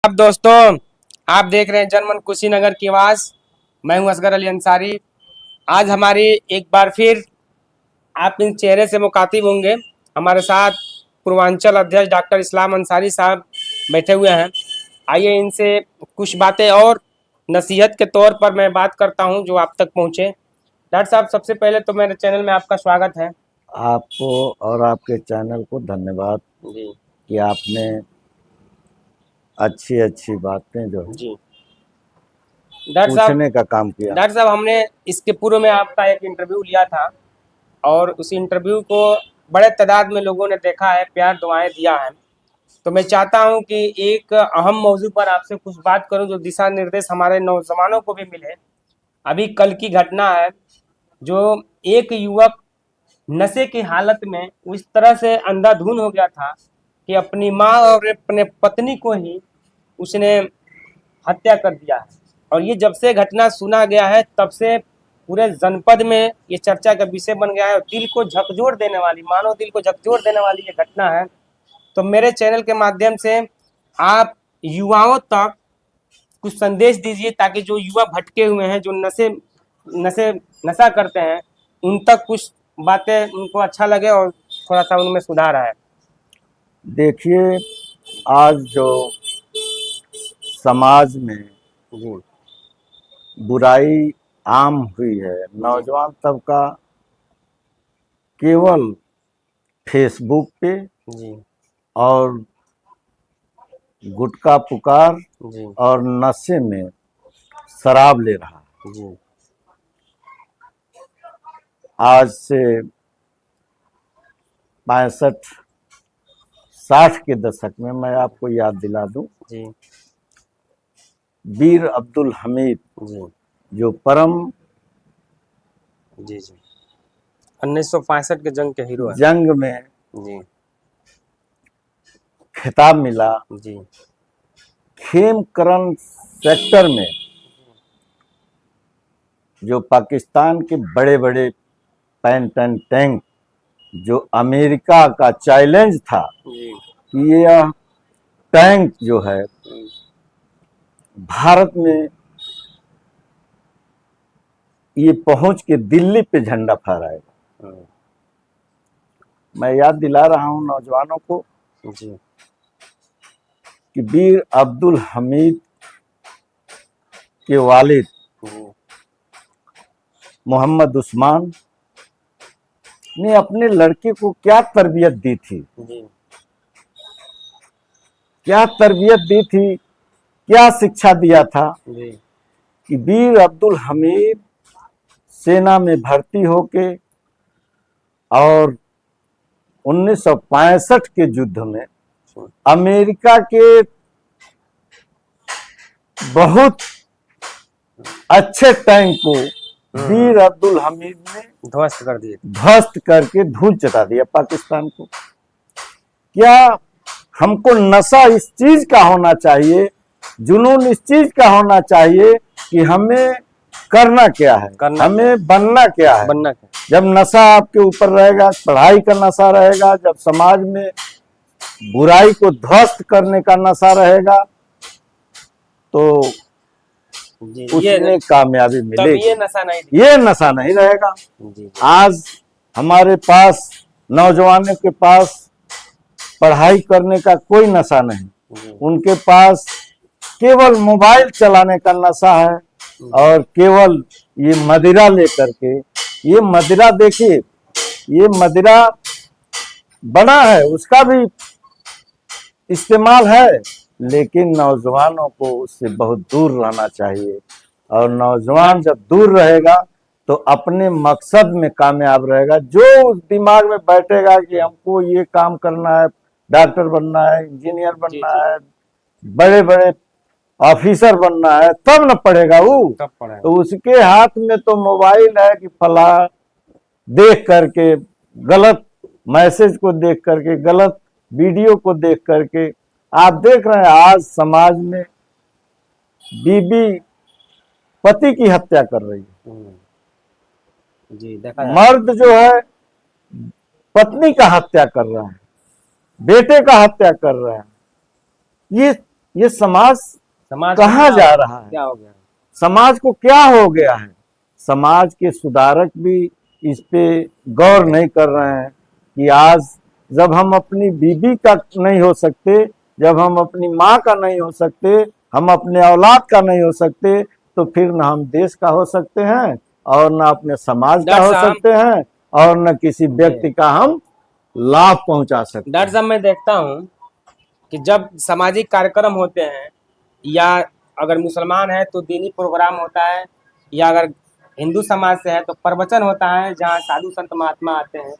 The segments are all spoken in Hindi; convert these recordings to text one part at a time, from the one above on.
अब दोस्तों, आप देख रहे हैं जनमन कुशीनगर की आवाज। मैं हूं असगर अली अंसारी। आज हमारी एक बार फिर आप इन चेहरे से मुखातिब होंगे। हमारे साथ पूर्वांचल अध्यक्ष डॉक्टर इस्लाम अंसारी साहब बैठे हुए हैं। आइए इनसे कुछ बातें और नसीहत के तौर पर मैं बात करता हूं जो आप तक पहुंचे। डॉक्टर साहब, सबसे पहले तो मेरे चैनल में आपका स्वागत है। आपको और आपके चैनल को धन्यवाद जी कि आपने अच्छी अच्छी बातें जो है जी डॉक्टर साहब, पूछने का काम किया। डॉक्टर साहब, हमने इसके पूर्व में आपका एक इंटरव्यू लिया था और उस इंटरव्यू को बड़े तादाद में लोगों ने देखा है, प्यार दुआएं दिया है। तो मैं चाहता हूं कि एक अहम मौजू पर आपसे कुछ बात करूं जो दिशा निर्देश हमारे नौजवानों को भी मिले। अभी कल की घटना है जो एक युवक नशे की हालत में उस तरह से अंधाधुन हो गया था कि अपनी माँ और अपने पत्नी को ही उसने हत्या कर दिया है। और ये जब से घटना सुना गया है तब से पूरे जनपद में ये चर्चा का विषय बन गया है और दिल को झकझोर देने वाली, मानव दिल को झकझोर देने वाली ये घटना है। तो मेरे चैनल के माध्यम से आप युवाओं तक कुछ संदेश दीजिए ताकि जो युवा भटके हुए हैं, जो नशे नशे नशा करते हैं, उन तक कुछ बातें उनको अच्छा लगे और थोड़ा सा उनमें सुधार आए। देखिए, आज जो समाज में जी बुराई आम हुई है, नौजवान तबका केवल फेसबुक पे जी और गुटखा पुकार जी और नशे में शराब ले रहा है। जी आज से 65-60 के दशक में मैं आपको याद दिला दूं, जी वीर अब्दुल हमीद जी जो परम जी जी 1965 के जंग के हीरो है। जंग में जी खिताब मिला, जी खेमकरन सेक्टर में जो पाकिस्तान के बड़े बड़े पैंटन टैंक जो अमेरिका का चैलेंज था जी कि यह टैंक जो है भारत में ये पहुंच के दिल्ली पे झंडा फहराएगा। मैं याद दिला रहा हूं नौजवानों को जी कि वीर अब्दुल हमीद के वालिद मोहम्मद उस्मान ने अपने लड़के को क्या तरबियत दी थी, जी क्या तरबियत दी थी, क्या शिक्षा दिया था जी कि वीर अब्दुल हमीद सेना में भर्ती होके और 1965 के युद्ध में अमेरिका के बहुत अच्छे टैंक को वीर अब्दुल हमीद ने ध्वस्त कर दिए। ध्वस्त करके धूल चटा दिया पाकिस्तान को। क्या हमको नशा इस चीज का होना चाहिए, जुनून इस चीज का होना चाहिए कि हमें करना क्या है, हमें बनना क्या है। बनना क्या? जब नशा आपके ऊपर रहेगा, पढ़ाई का नशा रहेगा, जब समाज में बुराई को ध्वस्त करने का नशा रहेगा तो उसमें कामयाबी मिलेगी। ये नशा नहीं रहेगा। आज हमारे पास नौजवानों के पास पढ़ाई करने का कोई नशा नहीं, उनके पास केवल मोबाइल चलाने का नशा है और केवल ये मदिरा लेकर के, ये मदिरा देखिए, ये मदिरा बना है, उसका भी इस्तेमाल है, लेकिन नौजवानों को उससे बहुत दूर रहना चाहिए। और नौजवान जब दूर रहेगा तो अपने मकसद में कामयाब रहेगा। जो उस दिमाग में बैठेगा कि हमको ये काम करना है, डॉक्टर बनना है, इंजीनियर बनना है, बड़े बड़े ऑफिसर बनना है, तब न पढ़ेगा वो। तो उसके हाथ में तो मोबाइल है कि फला देख करके, गलत मैसेज को देख करके, गलत वीडियो को देख करके, आप देख रहे हैं आज समाज में बीबी पति की हत्या कर रही है, जी देखा मर्द जो है पत्नी का हत्या कर रहा है, बेटे का हत्या कर रहा है। ये ये समाज समाज कहाँ जा रहा है? क्या हो गया? समाज को क्या हो गया है? समाज के सुधारक भी इस पे गौर नहीं कर रहे हैं कि आज जब हम अपनी बीबी का नहीं हो सकते, जब हम अपनी माँ का नहीं हो सकते, हम अपने औलाद का नहीं हो सकते, तो फिर न हम देश का हो सकते हैं और न अपने समाज का हो सकते हैं और न किसी व्यक्ति का हम लाभ पहुंचा सकते डर हैं। साहब मैं देखता हूँ कि जब सामाजिक कार्यक्रम होते हैं या अगर मुसलमान है तो दीनी प्रोग्राम होता है, या अगर हिंदू समाज से है तो प्रवचन होता है जहाँ साधु संत महात्मा आते हैं,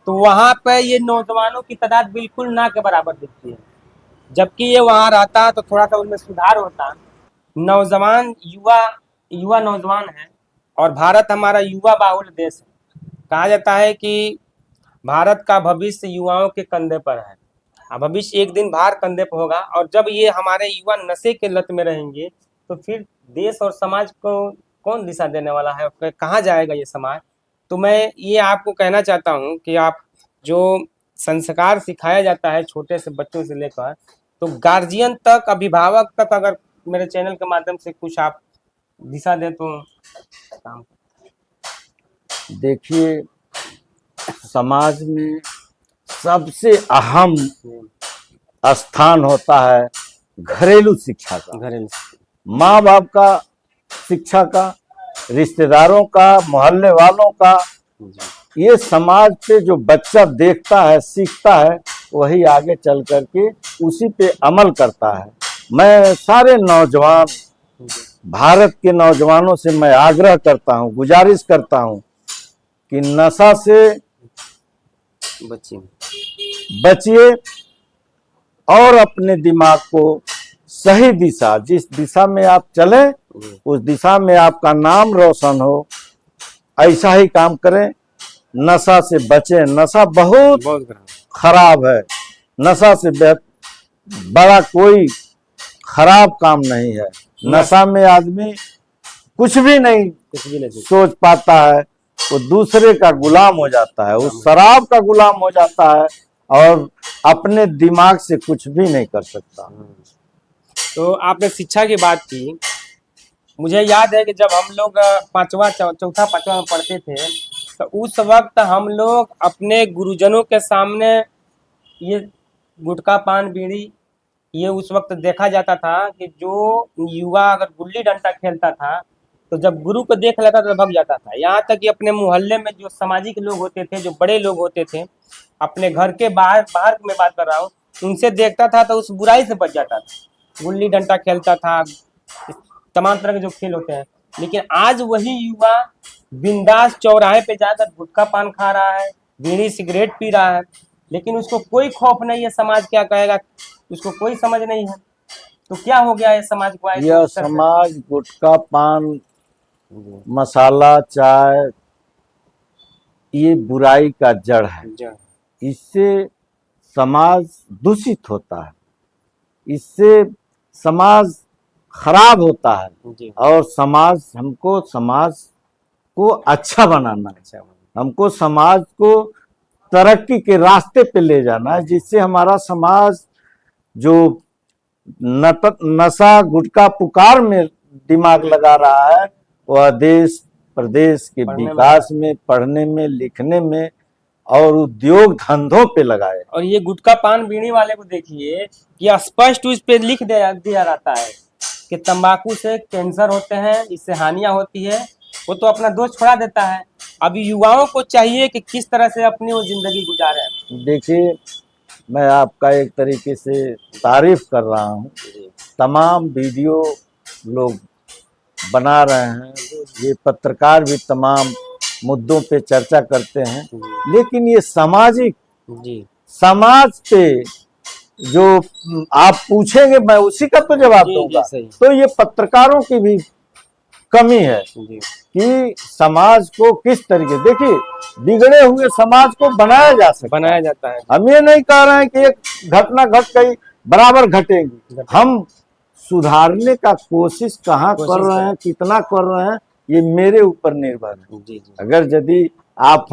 तो वहाँ पे ये नौजवानों की तादाद बिल्कुल ना के बराबर दिखती है। जबकि ये वहाँ रहता तो थोड़ा सा उनमें सुधार होता। नौजवान युवा युवा नौजवान है और भारत हमारा युवा बाहुल देश है। कहा जाता है कि भारत का भविष्य युवाओं के कंधे पर है। भविष्य एक दिन बाहर कंधे पर होगा, और जब ये हमारे युवा नशे के लत में रहेंगे तो फिर देश और समाज को कौन दिशा देने वाला है, कहाँ जाएगा ये समाज। तो मैं ये आपको कहना चाहता हूँ कि आप जो संस्कार सिखाया जाता है छोटे से बच्चों से लेकर तो गार्जियन तक, अभिभावक तक, अगर मेरे चैनल के माध्यम से कुछ आप दिशा दें तो काम। देखिए, समाज में सबसे अहम स्थान होता है घरेलू शिक्षा का, घरेलू माँ बाप का शिक्षा का, रिश्तेदारों का, मोहल्ले वालों का। ये समाज पे जो बच्चा देखता है, सीखता है, वही आगे चल करके उसी पे अमल करता है। मैं सारे नौजवान, भारत के नौजवानों से मैं आग्रह करता हूँ, गुजारिश करता हूँ कि नशा से बचिए और अपने दिमाग को सही दिशा, जिस दिशा में आप चले उस दिशा में आपका नाम रोशन हो, ऐसा ही काम करें। नशा से बचें। नशा बहुत खराब है। नशा से बड़ा कोई खराब काम नहीं है। नशा में आदमी कुछ भी नहीं सोच पाता है, वो दूसरे का गुलाम हो जाता है, उस शराब का गुलाम हो जाता है और अपने दिमाग से कुछ भी नहीं कर सकता। तो आपने शिक्षा की बात की, मुझे याद है कि जब हम लोग चौथा पांचवा में पढ़ते थे तो उस वक्त हम लोग अपने गुरुजनों के सामने ये गुटखा पान बीड़ी ये उस वक्त देखा जाता था कि जो युवा अगर गुल्ली डंडा खेलता था तो जब गुरु को देख लेता तो भग जाता था। यहाँ तक कि अपने मोहल्ले में जो सामाजिक लोग होते थे, जो बड़े लोग होते थे, अपने घर के बाहर बाहर में बात कर रहा हूँ, उनसे देखता था तो उस बुराई से बच जाता था। गुल्ली डंडा खेलता था, तमाम तरह के जो खेल होते हैं। लेकिन आज वही युवा बिंदास चौराहे पे जाकर गुटखा पान खा रहा है, बीड़ी सिगरेट पी रहा है, लेकिन उसको कोई खौफ नहीं है समाज क्या कहेगा, उसको कोई समझ नहीं है। तो क्या हो गया है समाज को? यह समाज गुटखा पान मसाला चाय ये बुराई का जड़ है। इससे समाज दूषित होता है, इससे समाज खराब होता है और हमको समाज को अच्छा बनाना है, हमको समाज को तरक्की के रास्ते पे ले जाना है, जिससे हमारा समाज जो नशा गुटखा पुकार में दिमाग लगा रहा है वह देश प्रदेश के विकास में, पढ़ने में, लिखने में और उद्योग धंधों पे लगाए। और ये गुटखा पान बीड़ी वाले को देखिए कि स्पष्ट उस पे लिख दिया रहता है कि तंबाकू से कैंसर होते हैं, इससे हानियां होती है। वो तो अपना दोष छोड़ा देता है। अभी युवाओं को चाहिए कि किस तरह से अपनी वो जिंदगी गुजारे। देखिए, मैं आपका एक तरीके से तारीफ कर रहा हूँ। तमाम वीडियो लोग बना रहे हैं, ये पत्रकार भी तमाम मुद्दों पे चर्चा करते हैं, लेकिन ये सामाजिक समाज पे जो आप पूछेंगे मैं उसी का तो जवाब दूंगा। तो ये पत्रकारों की भी कमी है कि समाज को किस तरीके, देखिए बिगड़े हुए समाज को बनाया जाता है। हम ये नहीं कह रहे हैं कि एक घटना घट गई बराबर घटेगी, हम सुधारने का कोशिश कहाँ कर रहे हैं, कितना कर रहे हैं, ये मेरे ऊपर निर्भर है। अगर यदि आप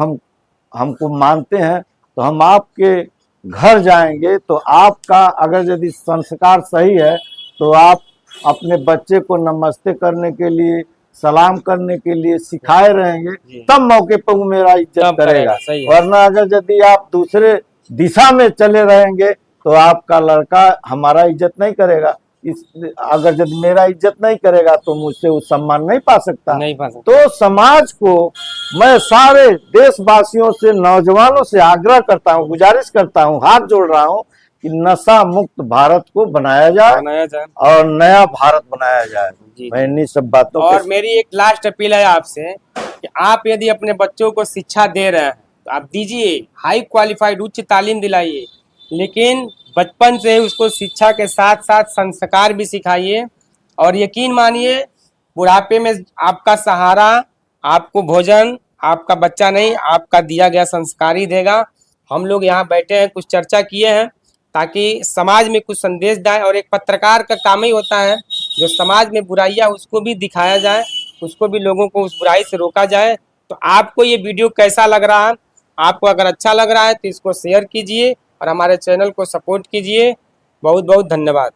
हमको मानते हैं तो हम आपके घर जाएंगे, तो आपका अगर यदि संस्कार सही है तो आप अपने बच्चे को नमस्ते करने के लिए, सलाम करने के लिए सिखाए रहेंगे, तब मौके पर वो मेरा इज्जत तब करेगा। सही है। वरना अगर यदि आप दूसरे दिशा में चले रहेंगे तो आपका लड़का हमारा इज्जत नहीं करेगा। अगर यदि मेरा इज्जत नहीं करेगा तो मुझसे वो सम्मान नहीं पा सकता। नहीं पा सकता। तो समाज को मैं सारे देशवासियों से, नौजवानों से आग्रह करता हूँ, गुजारिश करता हूँ, हाथ जोड़ रहा हूँ कि नशा मुक्त भारत को बनाया जाए और नया भारत बनाया जाए। मैं इन्हीं सब बातों और मेरी एक लास्ट अपील है आपसे कि आप यदि अपने बच्चों को शिक्षा दे रहे हैं तो आप दीजिए, हाई क्वालिफाइड उच्च तालीम दिलाइए, लेकिन बचपन से उसको शिक्षा के साथ साथ संस्कार भी सिखाइए। और यकीन मानिए, बुढ़ापे में आपका सहारा, आपको भोजन आपका बच्चा नहीं, आपका दिया गया संस्कार ही देगा। हम लोग यहाँ बैठे हैं, कुछ चर्चा किए हैं ताकि समाज में कुछ संदेश जाए, और एक पत्रकार का काम ही होता है जो समाज में बुराइयां उसको भी दिखाया जाए, उसको भी, लोगों को उस बुराई से रोका जाए। तो आपको ये वीडियो कैसा लग रहा है? आपको अगर अच्छा लग रहा है तो इसको शेयर कीजिए और हमारे चैनल को सपोर्ट कीजिए। बहुत बहुत धन्यवाद।